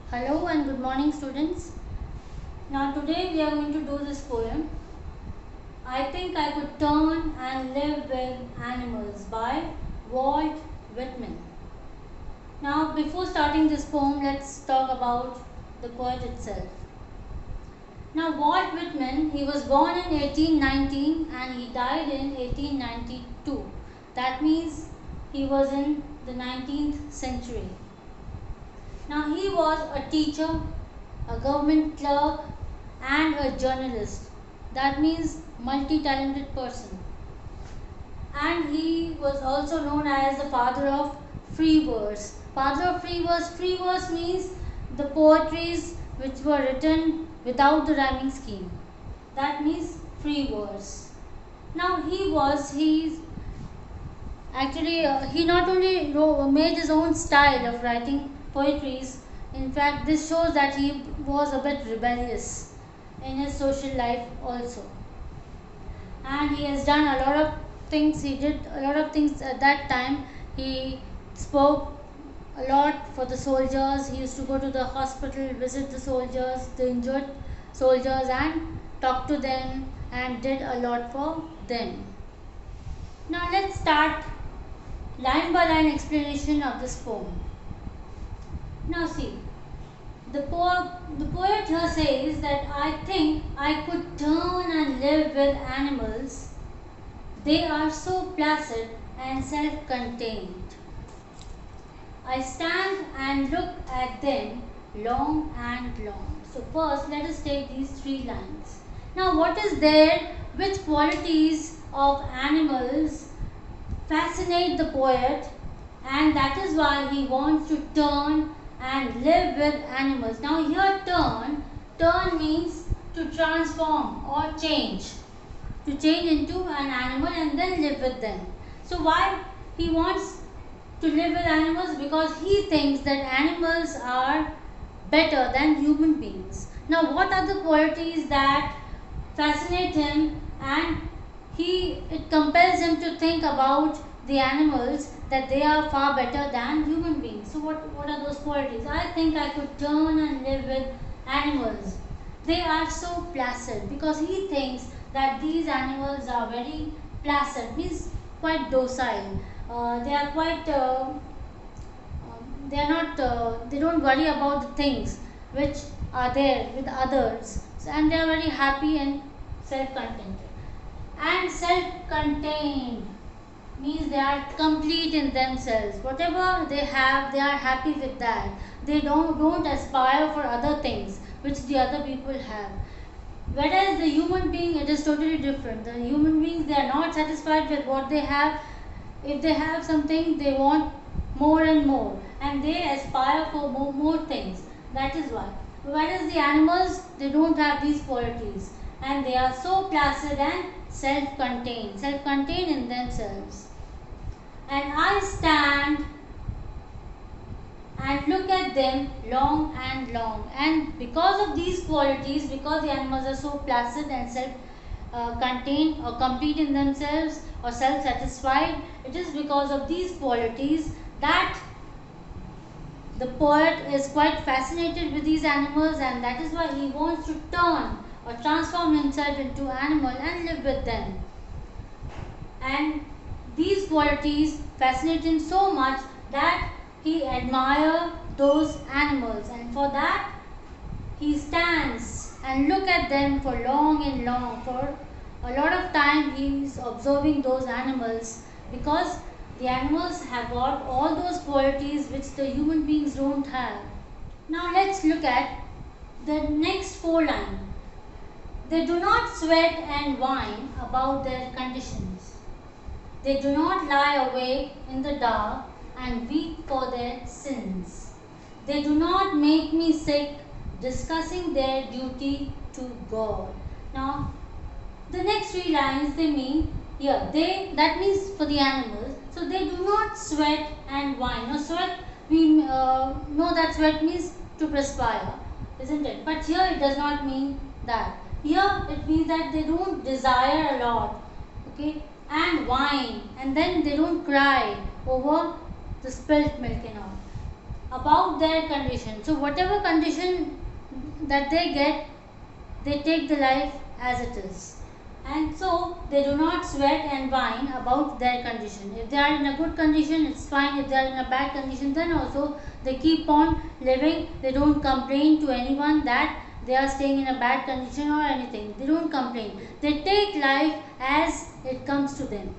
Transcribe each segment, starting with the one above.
Hello and good morning, students. Now today we are going to do this poem. I think I could turn and live with animals by Walt Whitman. Now before starting this poem, let's talk about the poet itself. Now Walt Whitman, he was born in 1819 and he died in 1892. That means he was in the 19th century. Now he was a teacher, a government clerk and a journalist. That means multi-talented person. And he was also known as the father of free verse. Father of free verse. Free verse means the poetries which were written without the rhyming scheme. That means free verse. Now he not only made his own style of writing poetries. In fact, this shows that he was a bit rebellious in his social life also. And he has done a lot of things. He did a lot of things at that time. He spoke a lot for the soldiers. He used to go to the hospital, visit the soldiers, the injured soldiers, and talk to them and did a lot for them. Now let's start line by line explanation of this poem. Now see, the poet here says that I think I could turn and live with animals. They are so placid and self-contained. I stand and look at them long and long. So first let us take these three lines. Now what is there, which qualities of animals fascinate the poet, and that is why he wants to turn and live with animals. Now here turn means to transform or change. To change into an animal and then live with them. So why he wants to live with animals? Because he thinks that animals are better than human beings. Now what are the qualities that fascinate him, and it compels him to think about the animals, that they are far better than human beings. So what are those qualities? I think I could turn and live with animals. They are so placid, because he thinks that these animals are very placid, means quite docile. They are quite they are not they don't worry about the things which are there with others, and they are very happy and self-contented. And self-contained means they are complete in themselves. Whatever they have, they are happy with that. They don't aspire for other things which the other people have. Whereas the human being, it is totally different. The human beings, they are not satisfied with what they have. If they have something, they want more and more, and they aspire for more things. That is why. Whereas the animals, they don't have these qualities, and they are so placid and self-contained in themselves. And I stand and look at them long and long. And because of these qualities, because the animals are so placid and self-contained or complete in themselves or self-satisfied, it is because of these qualities that the poet is quite fascinated with these animals, and that is why he wants to turn or transform himself into animal and live with them. And these qualities fascinate him so much that he admires those animals, and for that he stands and look at them for long and long. For a lot of time he is observing those animals, because the animals have got all those qualities which the human beings don't have. Now let's look at the next four lines. They do not sweat and whine about their conditions. They do not lie awake in the dark and weep for their sins. They do not make me sick discussing their duty to God. Now, the next three lines, they mean here, that means for the animals. So they do not sweat and whine. Now sweat, we know that sweat means to perspire, isn't it? But here it does not mean that. Here it means that they don't desire a lot, okay, and then they don't cry over the spilt milk and all. about their condition. So whatever condition that they get, they take the life as it is. And so they do not sweat and whine about their condition. If they are in a good condition, it's fine. If they are in a bad condition, then also they keep on living. They don't complain to anyone that they are staying in a bad condition or anything. They don't complain. They take life as it comes to them.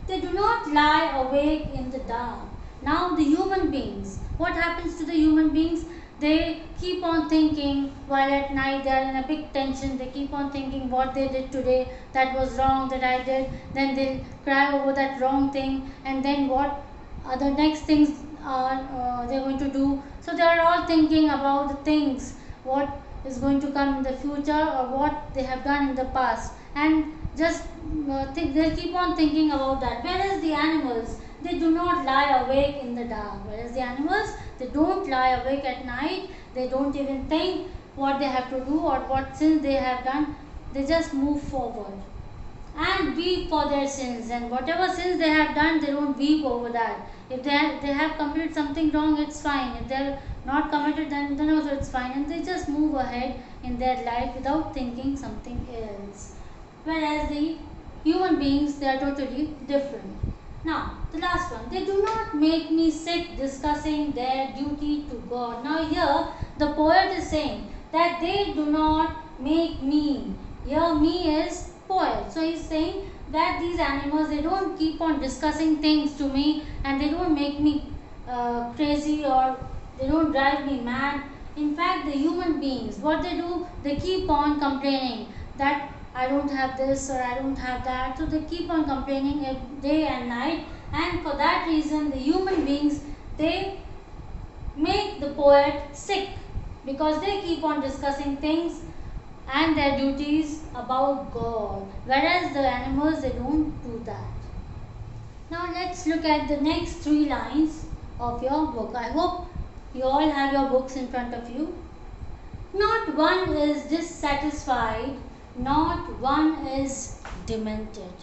They do not lie awake in the dark. Now the human beings, what happens to the human beings? They keep on thinking while at night they are in a big tension. They keep on thinking what they did today, that was wrong, that I did. Then they'll cry over that wrong thing, and then what other next things are they're going to do. So they are all thinking about the things, what is going to come in the future or what they have done in the past, and just they'll keep on thinking about that. Whereas the animals, they do not lie awake in the dark. Whereas the animals, they don't lie awake at night. They don't even think what they have to do or what sins they have done. They just move forward and weep for their sins, and whatever sins they have done, they don't weep over that. If they have committed something wrong, it's fine. If they're not committed, then also it's fine, and they just move ahead in their life without thinking something else. Whereas the human beings, they are totally different. Now, the last one, they do not make me sick discussing their duty to God. Now, here the poet is saying that they do not make me. Here, me is poet. So, he's saying that these animals, they don't keep on discussing things to me, and they don't make me crazy, or they don't drive me mad. In fact, the human beings, what they do, they keep on complaining that I don't have this or I don't have that. So they keep on complaining day and night, and for that reason, the human beings, they make the poet sick, because they keep on discussing things and their duties about God, whereas the animals, they don't do that. Now let's look at the next 3 lines of your book. I hope you all have your books in front of you. Not one is dissatisfied, not one is demented.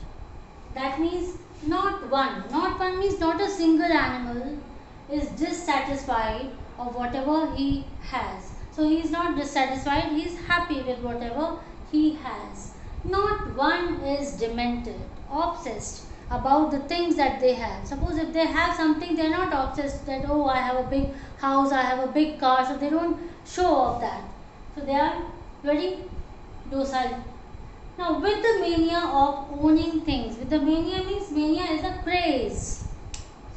That means not one. Not one means not a single animal is dissatisfied of whatever he has. So he is not dissatisfied, he is happy with whatever he has. Not one is demented, obsessed about the things that they have. Suppose if they have something, they are not obsessed that, oh, I have a big house, I have a big car, so they don't show off that. So they are very docile. Now, with the mania of owning things, with the mania means, mania is a craze.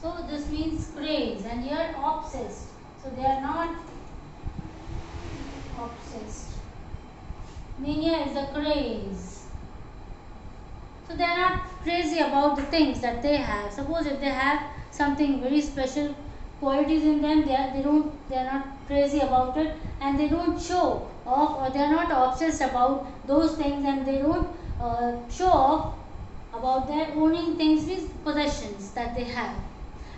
So this means craze, and here obsessed. So they are not obsessed. Mania is a craze. So they are not crazy about the things that they have. Suppose if they have something very special qualities in them, they are not crazy about it, and they don't show off, or they are not obsessed about those things, and they don't show off about their owning things with possessions that they have.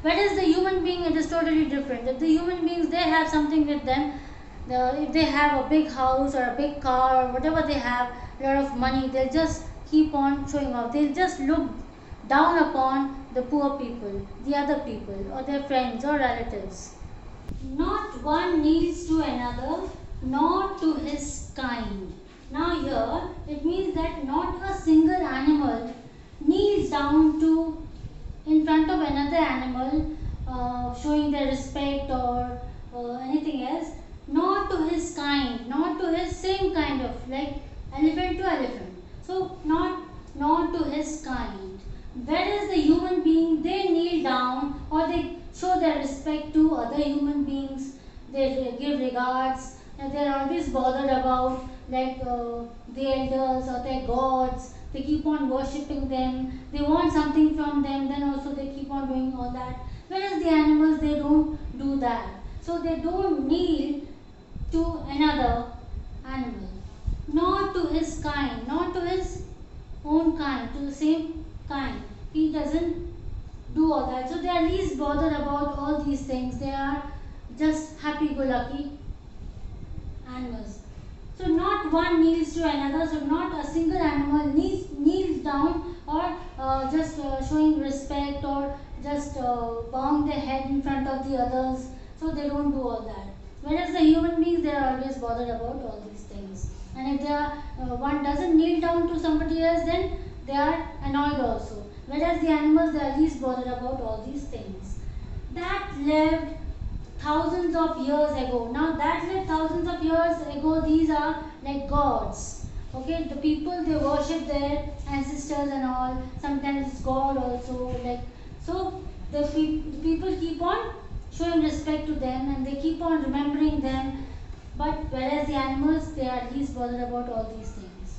Whereas the human being, it is totally different. If the human beings, they have something with them, if they have a big house or a big car or whatever they have, a lot of money, they'll just keep on showing off. They'll just look down upon the poor people, the other people, or their friends or relatives. Not one kneels to another, nor to his kind. Now here, it means that not a single animal kneels down to in front of another animal, showing their respect or anything else, not to his kind, not to his same kind of, like elephant to elephant. So not to his kind. Whereas the human being, they kneel down or they show their respect to other human beings. They give regards, and they are always bothered about, like the elders or their gods. They keep on worshipping them. They want something from them. Then also they keep on doing all that. Whereas the animals, they don't do that. So they don't kneel to another animal, not to his kind, not to his own kind, to the same kind. He doesn't do all that. So they are least bothered about all these things. They are just happy-go-lucky animals. So not one kneels to another. So not a single animal kneels down or just showing respect or just bowing their head in front of the others, so they don't do all that. Whereas the human beings, they are always bothered about all these things. And if they are, one doesn't kneel down to somebody else, then they are annoyed also. Whereas the animals, they are least bothered about all these things. That lived thousands of years ago. Now that lived thousands of years ago, these are like gods. Okay, the people, they worship their ancestors and all. Sometimes it's God also. Like, so the people keep on showing respect to them and they keep on remembering them. But whereas the animals, they are least bothered about all these things.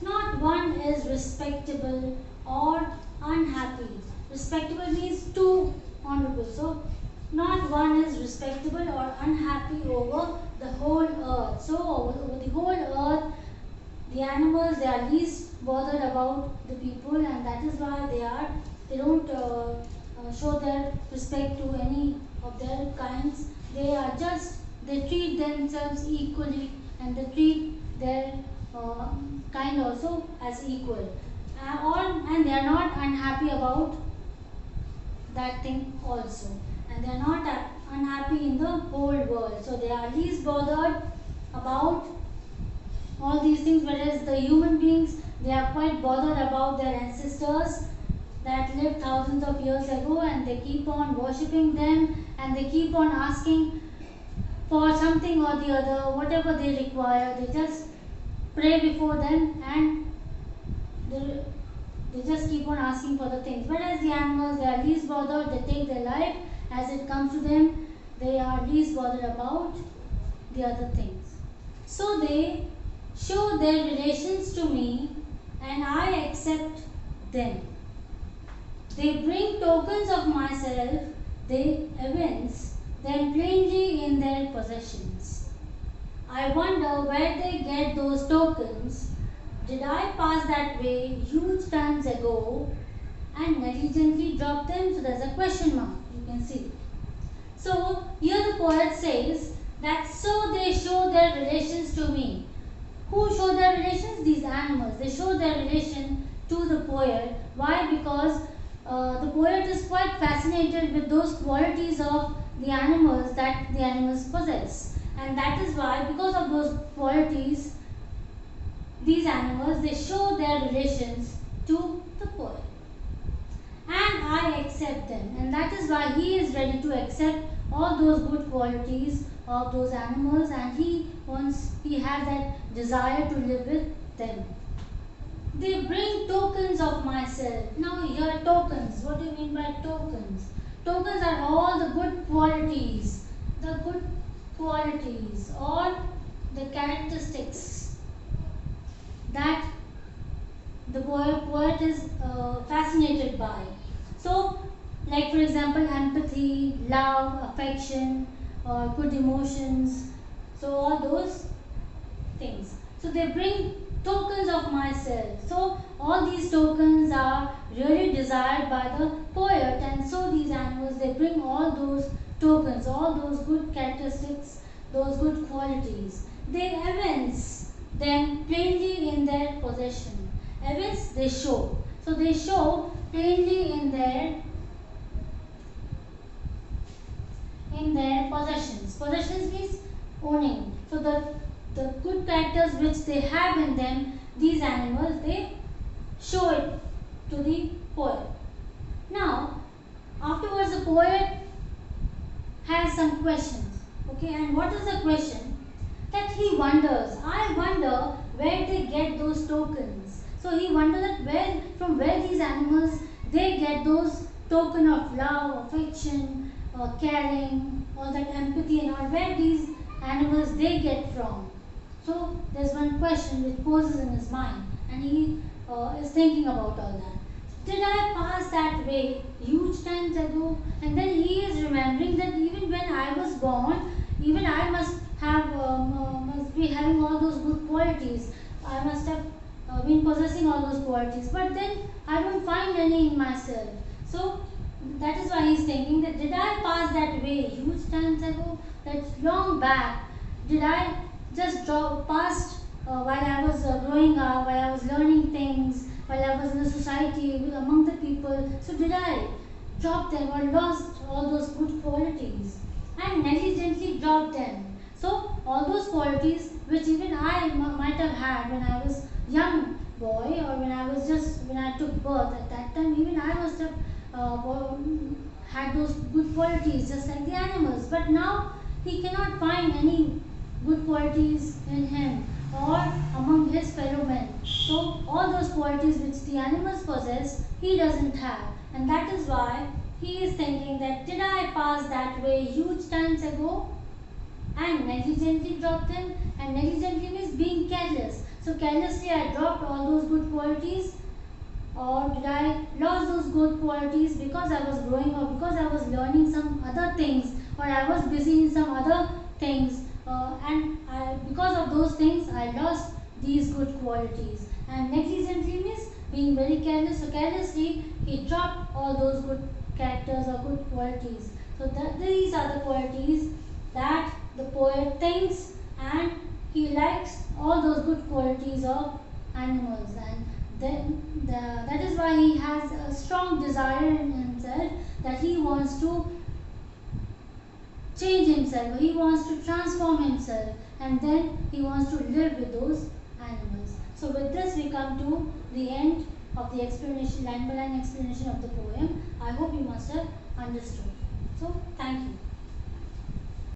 Not one is respectable or unhappy. Respectable means too honorable. So not one is respectable or unhappy over the whole earth. So over the whole earth, the animals, they are least bothered about the people, and that is why they don't show their respect to any of their kinds. They treat themselves equally, and they treat their kind also as equal. And they are not unhappy about that thing also, and they are not unhappy in the whole world. So they are least bothered about all these things, whereas the human beings, they are quite bothered about their ancestors that lived thousands of years ago, and they keep on worshipping them, and they keep on asking for something or the other, whatever they require. They just pray before them, and they just keep on asking for the things. Whereas the animals, they are least bothered. They take their life as it comes to them. They are least bothered about the other things. So they show their relations to me, and I accept them. They bring tokens of myself. They evince them plainly in their possessions. I wonder where they get those tokens. Did I pass that way huge times ago and negligently drop them? So there's a question mark, you can see. So here the poet says that so they show their relations to me. Who show their relations? These animals. They show their relation to the poet. Why? Because the poet is quite fascinated with those qualities of the animals that the animals possess. And that is why, because of those qualities, these animals, they show their relations to the poet. And I accept them. And that is why he is ready to accept all those good qualities of those animals, and he has that desire to live with them. They bring tokens of myself. Now here, tokens. What do you mean by tokens? Tokens are all the good qualities. The good qualities or the characteristics that the poet is fascinated by. So, like for example, empathy, love, affection, or good emotions. So all those things. So they bring tokens of myself. So all these tokens are really desired by the poet, and so these animals, they bring all those tokens, all those good characteristics, those good qualities. They evince them plainly in their possession. Evince, they show. So they show plainly in their possessions. Possessions means owning. So the good characters which they have in them, these animals, they show it to the poet. Now, afterwards the poet has some questions. Okay, and what is the question? That he wonders. I wonder where they get those tokens. So he wonders that from where these animals, they get those token of love, affection, caring, all that empathy and all, where these animals, they get from. So there's one question which poses in his mind, and he is thinking about all that. Did I pass that way huge times ago? And then he is remembering that even when I was born, even I must be having all those good qualities. I must have been possessing all those qualities, but then I don't find any in myself. So that is why he is thinking that did I pass that way huge times ago? That's long back. Did I just drop past while I was growing up, while I was learning things, while I was in the society among the people? So did I dropped them or lost all those good qualities and negligently dropped them. So all those qualities which even I might have had when I was young boy, or when I took birth at that time, even I must have had those good qualities just like the animals. But now he cannot find any good qualities in him or among his fellow men. So all those qualities which the animals possess, he doesn't have. And that is why he is thinking that, did I pass that way huge times ago and negligently dropped them? And negligently means being careless. So carelessly I dropped all those good qualities, or did I lose those good qualities because I was growing up, because I was learning some other things, or I was busy in some other things, because of those things I lost these good qualities. And negligently means being very careless. So carelessly he dropped all those good characters or good qualities. So these are the qualities that the poet thinks, and he likes all those good qualities of animals. And that is why he has a strong desire in himself that he wants to change himself, he wants to transform himself, and then he wants to live with those animals. So with this we come to the end of the explanation, line by line explanation of the poem. I hope you must have understood. So thank you.